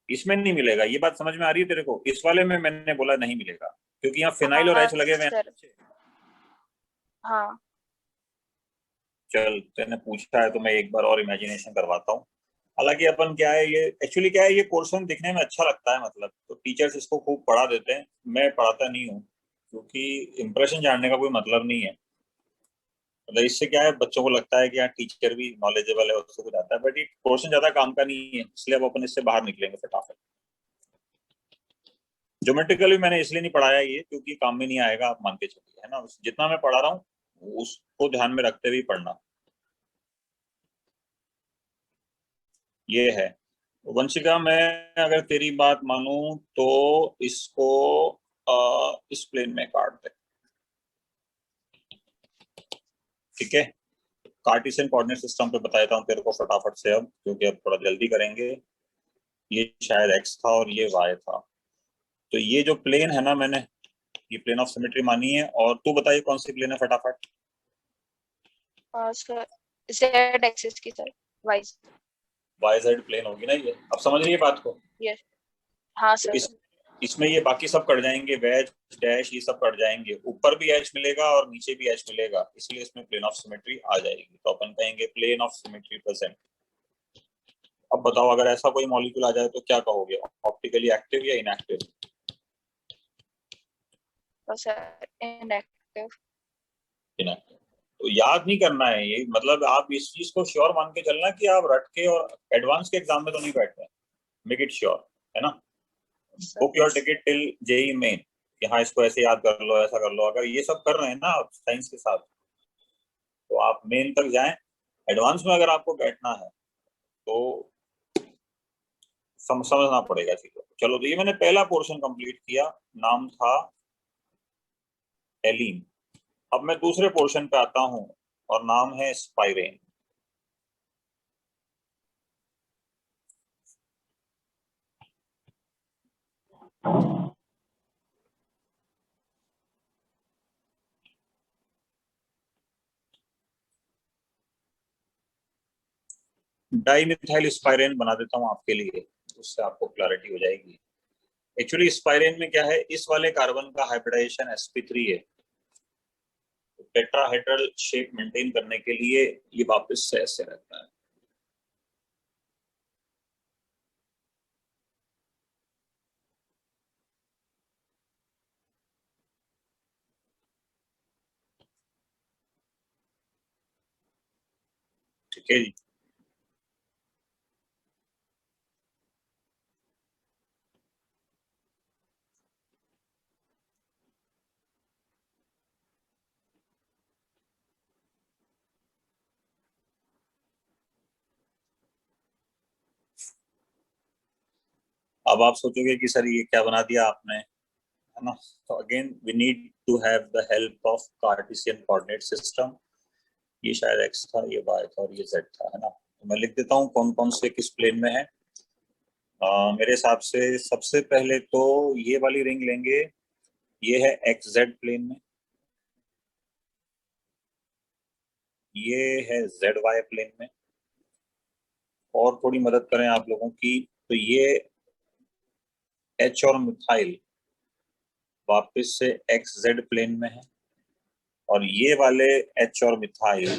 इसमें नहीं मिलेगा, ये बात समझ में आ रही है तेरे को? इस वाले में मैंने बोला नहीं मिलेगा क्योंकि यहाँ फिनाइल और एच लगे हुए हैं। हाँ चल तेने पूछा है तो मैं एक बार और इमेजिनेशन करवाता हूँ। हालांकि अपन क्या है, ये एक्चुअली क्या है, ये क्वेश्चन दिखने में अच्छा लगता है, मतलब तो टीचर्स इसको खूब पढ़ा देते हैं, मैं पढ़ाता नहीं हूँ क्योंकि इंप्रेशन जानने का कोई मतलब नहीं है। मतलब इससे क्या है, बच्चों को लगता है कि यार टीचर भी नॉलेजेबल है, उसको कुछ आता है, बट ये क्वेश्चन ज्यादा काम का नहीं है, इसलिए अब अपन इससे बाहर निकलेंगे फटाफट। ज्योमेट्रिकली मैंने इसलिए नहीं पढ़ाया ये क्योंकि काम में नहीं आएगा, आप मान के चलिए, है ना। जितना मैं पढ़ा रहा हूँ उसको ध्यान में रखते हुए पढ़ना। ये है। वंशिका, मैं अगर तेरी बात मानूं तो इसको इस प्लेन में काट दे, ठीक है। कार्टेशियन कोऑर्डिनेट सिस्टम पे बता देता हूँ तेरे को फटाफट से अब, क्योंकि अब थोड़ा जल्दी करेंगे। ये शायद एक्स था और ये वाई था। तो ये जो प्लेन है ना, मैंने ये प्लेन ऑफ सिमेट्री मानी है। और तू बताइए कौन सी प्लेन है फटाफट। सर जेड एक्सिस की तरफ, वाई। वाई जेड प्लेन होगी ना ये। अब समझ रही है बात को। यस, हाँ तो सर। इसमें ये बाकी सब कट जाएंगे, वेज डैश ये सब कट जाएंगे, ऊपर भी एच मिलेगा और नीचे भी एच मिलेगा, इसलिए इसमें प्लेन ऑफ सिमेट्री आ जाएगी। तो अपन कहेंगे प्लेन ऑफ सिमेट्री प्रेजेंट। अब बताओ, अगर ऐसा कोई मॉलिक्यूल आ जाए तो क्या कहोगे, ऑप्टिकली एक्टिव या इनएक्टिव? Sir inactive. इनएक्टिव। तो याद नहीं करना है ये, मतलब आप इस चीज को श्योर मान के चलना कि आप रट के और एडवांस के एग्जाम में तो नहीं बैठ रहे। मेक इट श्योर, है ना। Book your ticket till JEE Main कि हाँ इसको ऐसे याद कर लो, ऐसा कर लो। अगर ये सब कर रहे हैं ना आप साइंस के साथ, तो आप मेन तक जाएं। एडवांस में अगर आपको बैठना है तो समझना पड़ेगा चीजों को। चलो, तो ये मैंने पहला पोर्शन कंप्लीट किया, नाम था एलीन। अब मैं दूसरे पोर्शन पे आता हूं और नाम है स्पाइरेन। डाइमिथाइल स्पाइरेन बना देता हूं आपके लिए, उससे आपको क्लैरिटी हो जाएगी। एक्चुअली स्पाइरेन में क्या है, इस वाले कार्बन का हाइब्रिडाइजेशन sp3 है। तो टेट्राहेड्रल शेप मेंटेन करने के लिए ये वापस से ऐसे रहता है। ठीक है जी। अब आप सोचोगे कि सर ये क्या बना दिया आपने, है ना। तो again we need to have the help of Cartesian coordinate system. ये शायद एक्स था, ये वाई था और ये जेड था, है ना। तो मैं लिख देता हूँ कौन कौन से किस प्लेन में है। मेरे हिसाब से सबसे पहले तो ये वाली रिंग लेंगे, ये है एक्स जेड प्लेन में। ये है जेड वाई प्लेन में। और थोड़ी मदद करें आप लोगों की, तो ये एच और मिथाइल वापस से एक्स जेड प्लेन में है। और ये वाले एच और मिथाइल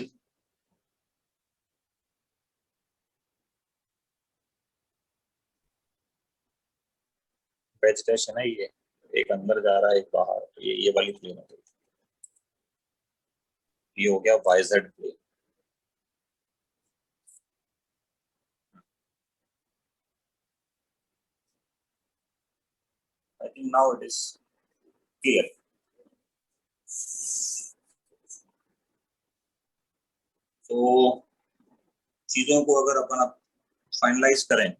वेज डैश है ना, ये एक अंदर जा रहा है एक बाहर, तो ये वाली प्लेन हो गई। ये हो गया Y Z plane. I think now it is clear. तो चीजों को अगर अपन फाइनलाइज करें,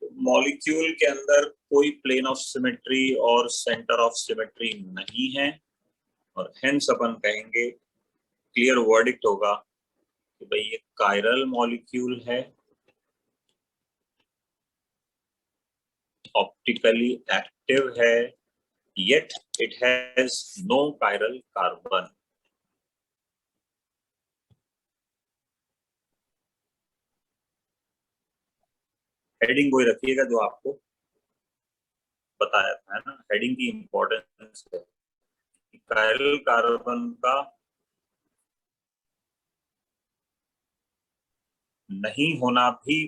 तो मॉलिक्यूल के अंदर कोई प्लेन ऑफ सिमेट्री और सेंटर ऑफ सिमेट्री नहीं है। और हेंस अपन कहेंगे, क्लियर वर्डिक्ट होगा कि भाई ये कायरल मॉलिक्यूल है, ऑप्टिकली एक्टिव है, yet it has no chiral carbon। Heading वही रखिएगा जो आपको बताया था, है ना। हेडिंग की इंपॉर्टेंस है, कायरल कार्बन का नहीं होना भी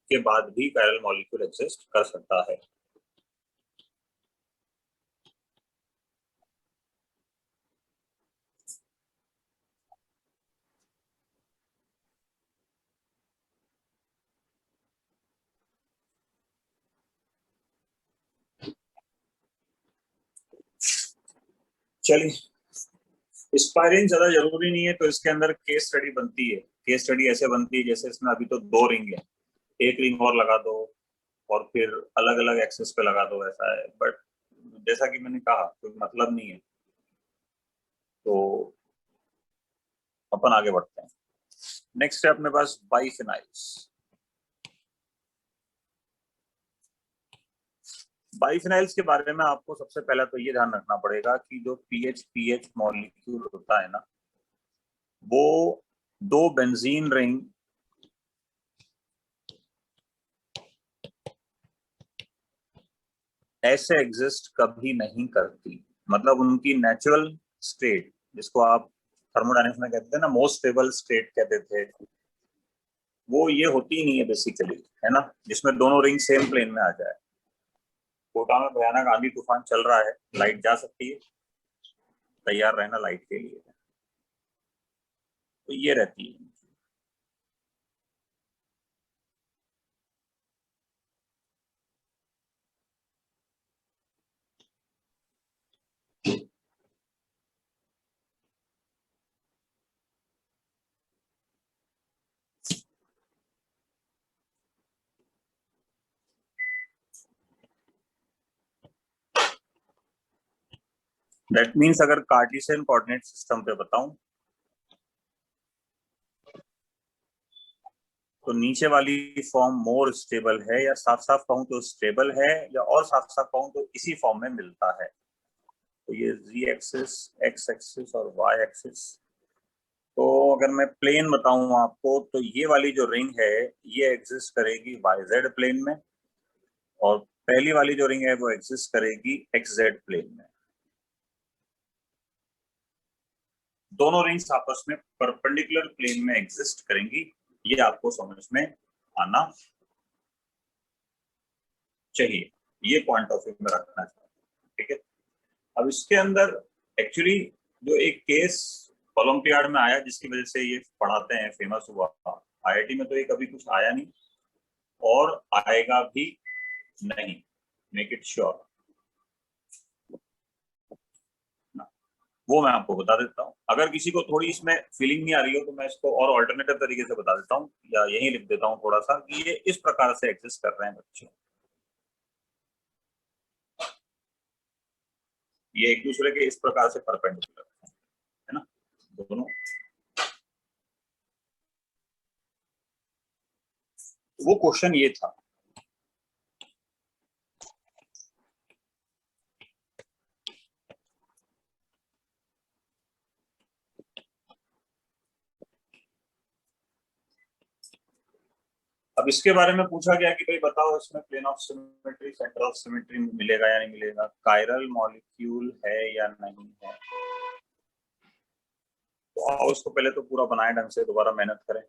के बाद भी कायरल मॉलिक्यूल एग्जिस्ट कर सकता है। चलिए, स्पाइरिंग ज्यादा जरूरी नहीं है, तो इसके अंदर केस स्टडी बनती है। केस स्टडी ऐसे बनती है जैसे इसमें अभी तो 2 रिंग है, एक रिंग और लगा दो और फिर अलग अलग एक्सेस पे लगा दो, ऐसा है। बट जैसा कि मैंने कहा कोई मतलब नहीं है, तो अपन आगे बढ़ते हैं। नेक्स्ट है अपने पास बाइफिनाइल्स। बाइफिनाइल्स के बारे में आपको सबसे पहला तो ये ध्यान रखना पड़ेगा कि जो पीएच मॉलिक्यूल होता है ना, वो 2 बेंजीन रिंग ऐसे एग्जिस्ट कभी नहीं करती। मतलब उनकी नेचुरल स्टेट, जिसको आप थर्मोडायनेमिक्स में कहते थे ना, मोस्ट स्टेबल स्टेट कहते थे, वो ये होती नहीं है बेसिकली, है ना, जिसमें दोनों रिंग सेम प्लेन में आ जाए। कोटा में भयानक आंधी तूफान चल रहा है, लाइट जा सकती है, तैयार रहना लाइट के लिए। तो ये रहती है। दैट मीन्स अगर कार्टेशियन कोऑर्डिनेट सिस्टम पे बताऊं तो नीचे वाली फॉर्म मोर स्टेबल है, या साफ साफ कहूं तो स्टेबल है, या और साफ साफ कहूं तो इसी फॉर्म में मिलता है। तो ये z एक्सिस, x एक्सिस और y एक्सिस। तो अगर मैं प्लेन बताऊं आपको, तो ये वाली जो रिंग है ये एग्जिस्ट करेगी yz प्लेन में, और पहली वाली जो रिंग है वो एग्जिस्ट करेगी xz प्लेन में। दोनों रिंग्स आपस में परपेंडिकुलर प्लेन में एग्जिस्ट करेंगी, ये आपको समझ में आना चाहिए, ये पॉइंट ऑफ व्यू में रखना चाहिए, ठीक है। अब इसके अंदर एक्चुअली जो एक केस ओलंपियाड में आया जिसकी वजह से ये पढ़ाते हैं, फेमस हुआ, आईआईटी में तो ये कभी कुछ आया नहीं और आएगा भी नहीं, मेक इट श्योर। वो मैं आपको बता देता हूँ। अगर किसी को थोड़ी इसमें फीलिंग नहीं आ रही हो तो मैं इसको और ऑल्टरनेटिव तरीके से बता देता हूँ, या यही लिख देता हूँ थोड़ा सा कि ये इस प्रकार से एग्जिस्ट कर रहे हैं बच्चे, ये एक दूसरे के इस प्रकार से परपेंडिकुलर है ना दोनों। वो क्वेश्चन ये था। अब इसके बारे में पूछा गया कि भाई बताओ इसमें plane of symmetry, centre of symmetry मिलेगा या नहीं मिलेगा, कायरल मॉलिक्यूल है या नहीं है। तो आओ इसको पहले तो पूरा बनाए ढंग से, दोबारा मेहनत करें।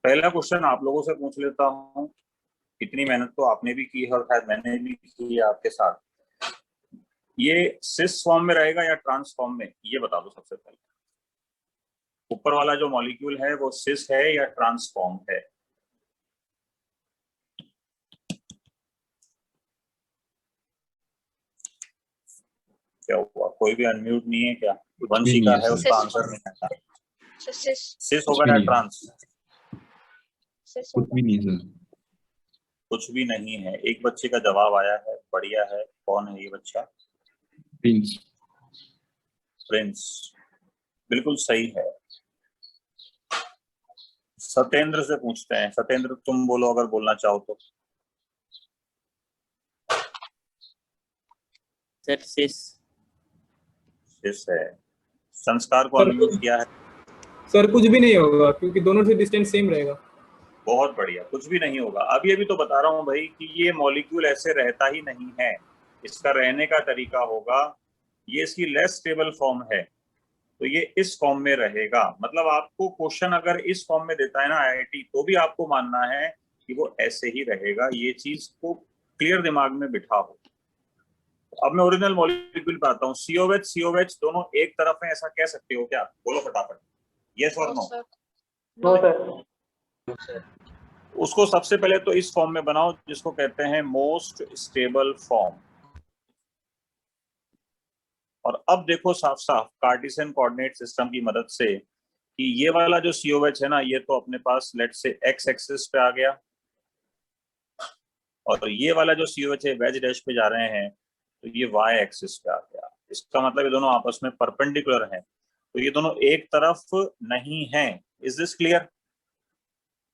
पहला क्वेश्चन आप लोगों से पूछ लेता हूं, इतनी मेहनत तो आपने भी की है और शायद मैंने भी की है आपके साथ। ये सिस फॉर्म में रहेगा या ट्रांस फॉर्म में, ये बता दो सबसे पहले। ऊपर वाला जो मॉलिक्यूल है वो सिस है या ट्रांस फॉर्म है। क्या हुआ, कोई भी अनम्यूट नहीं है क्या? वंशी का है, उसका आंसर नहीं आता। सिस होगा या ट्रांस? कुछ भी नहीं सर। कुछ भी नहीं है। एक बच्चे का जवाब आया है, बढ़िया है। कौन है ये बच्चा? प्रिंस। प्रिंस बिल्कुल सही है। सत्येंद्र से पूछते हैं। सत्येंद्र तुम बोलो अगर बोलना चाहो तो। सर सिस। सिस है। संस्कार को अनम्यूट किया है। सर कुछ भी नहीं होगा क्योंकि दोनों से डिस्टेंस सेम रहेगा। बहुत बढ़िया, कुछ भी नहीं होगा। अभी तो बता रहा हूं भाई कि ये मॉलिक्यूल ऐसे रहता ही नहीं है, इसका रहने का तरीका होगा, ये इसकी लेस स्टेबल फॉर्म है तो ये इस फॉर्म में रहेगा। मतलब आपको क्वेश्चन अगर इस फॉर्म में देता है ना आईआईटी, तो भी आपको मानना है कि वो ऐसे ही रहेगा। ये चीज को क्लियर दिमाग में बिठाओ। अब मैं ओरिजिनल मॉलिक्यूल पे आता हूँ। COH COH दोनों एक तरफ है, ऐसा कह सकते हो क्या? बोलो फटाफट, यस और नो। No sir. उसको सबसे पहले तो इस फॉर्म में बनाओ जिसको कहते हैं मोस्ट स्टेबल फॉर्म। और अब देखो साफ साफ कार्टेशियन कोऑर्डिनेट सिस्टम की मदद से कि ये वाला जो COH है ना, ये तो अपने पास लेट से x एक्सिस पे आ गया, और ये वाला जो COH है वेज डैश पे जा रहे हैं तो ये y एक्सिस पे आ गया। इसका मतलब ये दोनों आपस में परपेंडिकुलर हैं, तो ये दोनों एक तरफ नहीं हैं। Is this clear?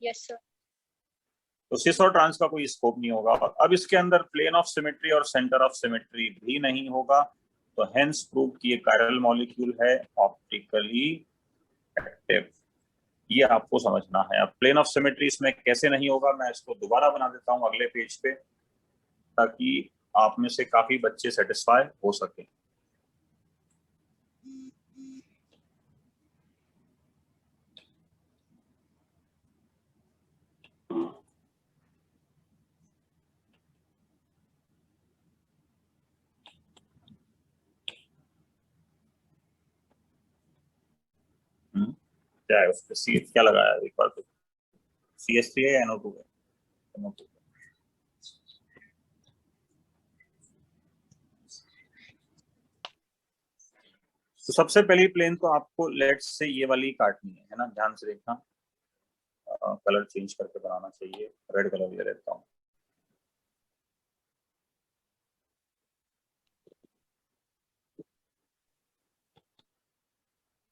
Yes sir. तो सिस और ट्रांस का कोई स्कोप नहीं होगा। अब इसके अंदर प्लेन ऑफ सिमेट्री और सेंटर ऑफ सिमेट्री भी नहीं होगा, तो हेंस प्रूव कि ये कायरल मॉलिक्यूल है, ऑप्टिकली एक्टिव। ये आपको समझना है। अब प्लेन ऑफ सिमेट्री इसमें कैसे नहीं होगा, मैं इसको दोबारा बना देता हूं अगले पेज पे, ताकि आप में से काफी बच्चे सेटिस्फाई हो सके। क्या है उसपे सी क्या लगाया है एक बार तो? CH3 है या NO2 है? NO2। तो सबसे पहली प्लेन तो आपको लेट्स से ये वाली काटनी है ना, ध्यान से देखना। कलर चेंज करके बनाना चाहिए, रेड कलर ले लेता हूँ।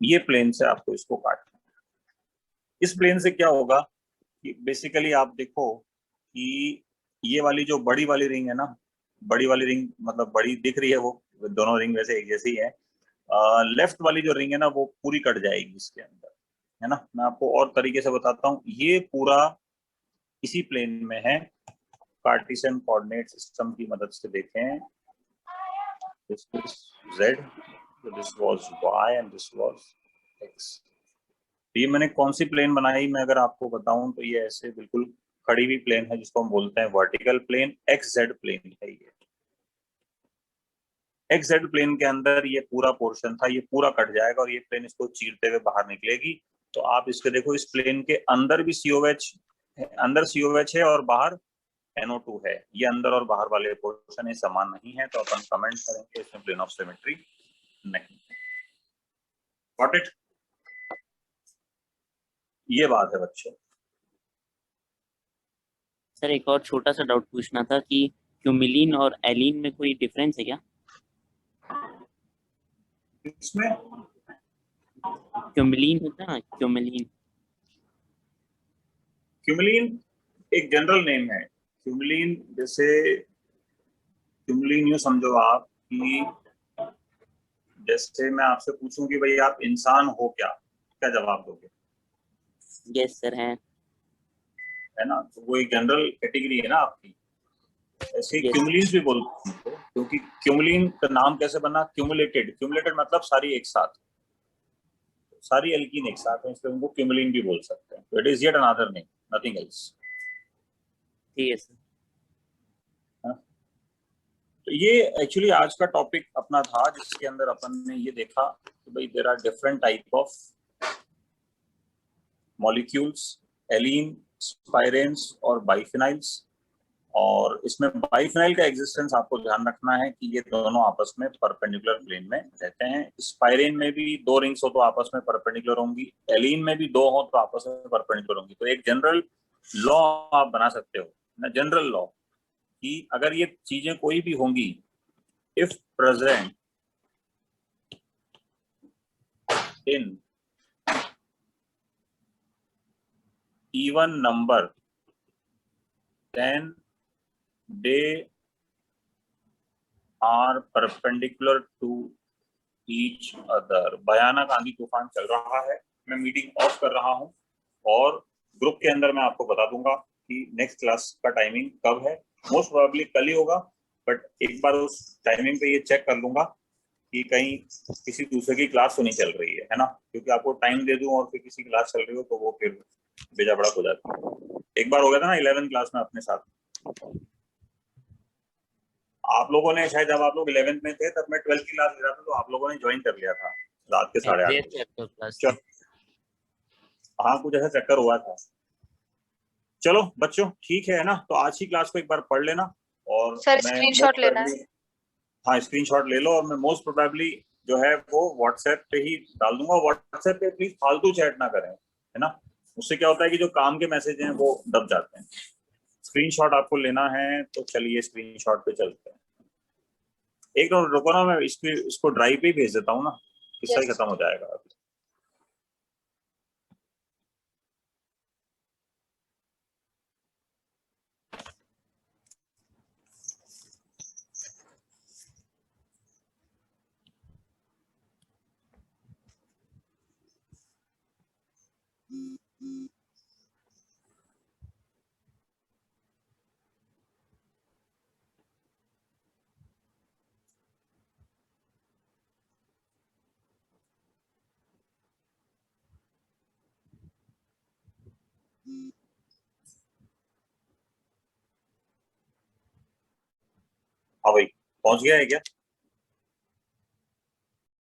ये प्लेन से आपको इसको काटना है। इस प्लेन से क्या होगा कि बेसिकली आप देखो कि ये वाली जो बड़ी वाली रिंग है ना, बड़ी वाली रिंग मतलब बड़ी दिख रही है, वो दोनों रिंग वैसे एक जैसी है। लेफ्ट वाली जो रिंग है ना वो पूरी कट जाएगी इसके अंदर, है ना। मैं आपको और तरीके से बताता हूँ। ये पूरा इसी प्लेन में है। कार्टेशियन कोऑर्डिनेट सिस्टम की मदद से देखें, this is Z, this was Y and this was X। ये मैंने कौन सी प्लेन बनाई, मैं अगर आपको बताऊं तो ये ऐसे बिल्कुल खड़ी हुई प्लेन है जिसको हम बोलते हैं वर्टिकल प्लेन, XZ प्लेन है ये। XZ प्लेन के अंदर ये पूरा पोर्शन था, ये पूरा कट जाएगा और ये प्लेन इसको चीरते हुए बाहर निकलेगी। तो आप इसके देखो, इस प्लेन के अंदर भी COH है, अंदर COH है और बाहर NO2 है। ये अंदर और बाहर वाले पोर्शन समान नहीं है, तो अपन कमेंट करेंगे इसमें प्लेन ऑफ सिमेट्री नहीं। Got it? ये बात है बच्चों। सर एक और छोटा सा डाउट पूछना था कि क्यूमिलीन और एलीन में कोई डिफरेंस है क्या? इसमें क्यूमिलीन होता है ना, क्यूमिलीन। क्यूमिलीन एक जनरल नेम है। क्यूमिलीन जैसे क्यूमिलीन यूं समझो आप कि जैसे मैं आपसे पूछूं कि भाई आप इंसान हो क्या जवाब दोगे? यस सर है ना, तो वो एक जनरल कैटेगरी है ना आपकी। ऐसे Yes. क्यूमुलिन्स भी बोलते हैं उनको, क्योंकि क्यूमुलिन का नाम कैसे बना? क्यूमुलेटेड मतलब सारी एक साथ, सारी एल्कीन एक साथ है, इसलिए उनको क्यूमुलिन भी बोल सकते हैं। तो it is yet another name, nothing else. Yes sir. तो ये एक्चुअली आज का टॉपिक अपना था, जिसके अंदर अपन ने ये देखा कि भाई there are different type of molecules, allene, spiranes और बाइफिनाइल्स। और इसमें बाइफिनाइल का एग्जिस्टेंस आपको ध्यान रखना है कि ये दोनों आपस में परपेंडिकुलर प्लेन में रहते हैं। स्पाइरेन में भी 2 रिंग्स हो तो आपस में परपेंडिकुलर होंगी, एलीन में भी 2 हो तो आपस में परपेंडिकुलर होंगी। तो एक जनरल लॉ आप बना सकते हो ना, जनरल लॉ, कि अगर ये चीजें कोई भी होंगी, if present in even number then they are perpendicular to each other। भयानक आंधी तूफान चल रहा है, मैं मीटिंग ऑफ कर रहा हूं और ग्रुप के अंदर मैं आपको बता दूंगा कि नेक्स्ट क्लास का टाइमिंग कब है। मोस्ट प्रोबेबली कल ही होगा, बट एक बार उस टाइमिंग पे ये चेक कर लूंगा कि कहीं किसी दूसरे की क्लास तो नहीं चल रही है ना, क्योंकि आपको टाइम दे दूं और फिर किसी क्लास चल रही हो तो वो फिर बेजा बड़ा हो जाता है। एक बार हो गया था ना 11 क्लास में अपने साथ, आप लोगों ने शायद, जब आप लोग 11th में थे तब मैं 12th की क्लास ले रहा था, तो आप लोगों ने ज्वाइन कर लिया था रात के 8:30 बजे। हाँ कुछ ऐसा चक्कर हुआ था। चलो बच्चों ठीक है ना, तो आज की क्लास को एक बार पढ़ लेना और सर मैं स्क्रीनशॉट most लेना है। probably- हाँ स्क्रीनशॉट ले लो, और मैं मोस्ट प्रोबेबली जो है वो व्हाट्सएप पे ही डाल दूंगा। व्हाट्सएप पे प्लीज फालतू चैट ना करें, है ना, उससे क्या होता है कि जो काम के मैसेज हैं वो दब जाते हैं। स्क्रीनशॉट आपको लेना है तो चलिए स्क्रीनशॉट पे चलते हैं। एक मिनट रुको ना, मैं इसको ड्राइव पे ही भेज देता हूँ ना, किस्सा ही Yes. खत्म हो जाएगा अभी। हाँ भाई पहुंच गया है क्या?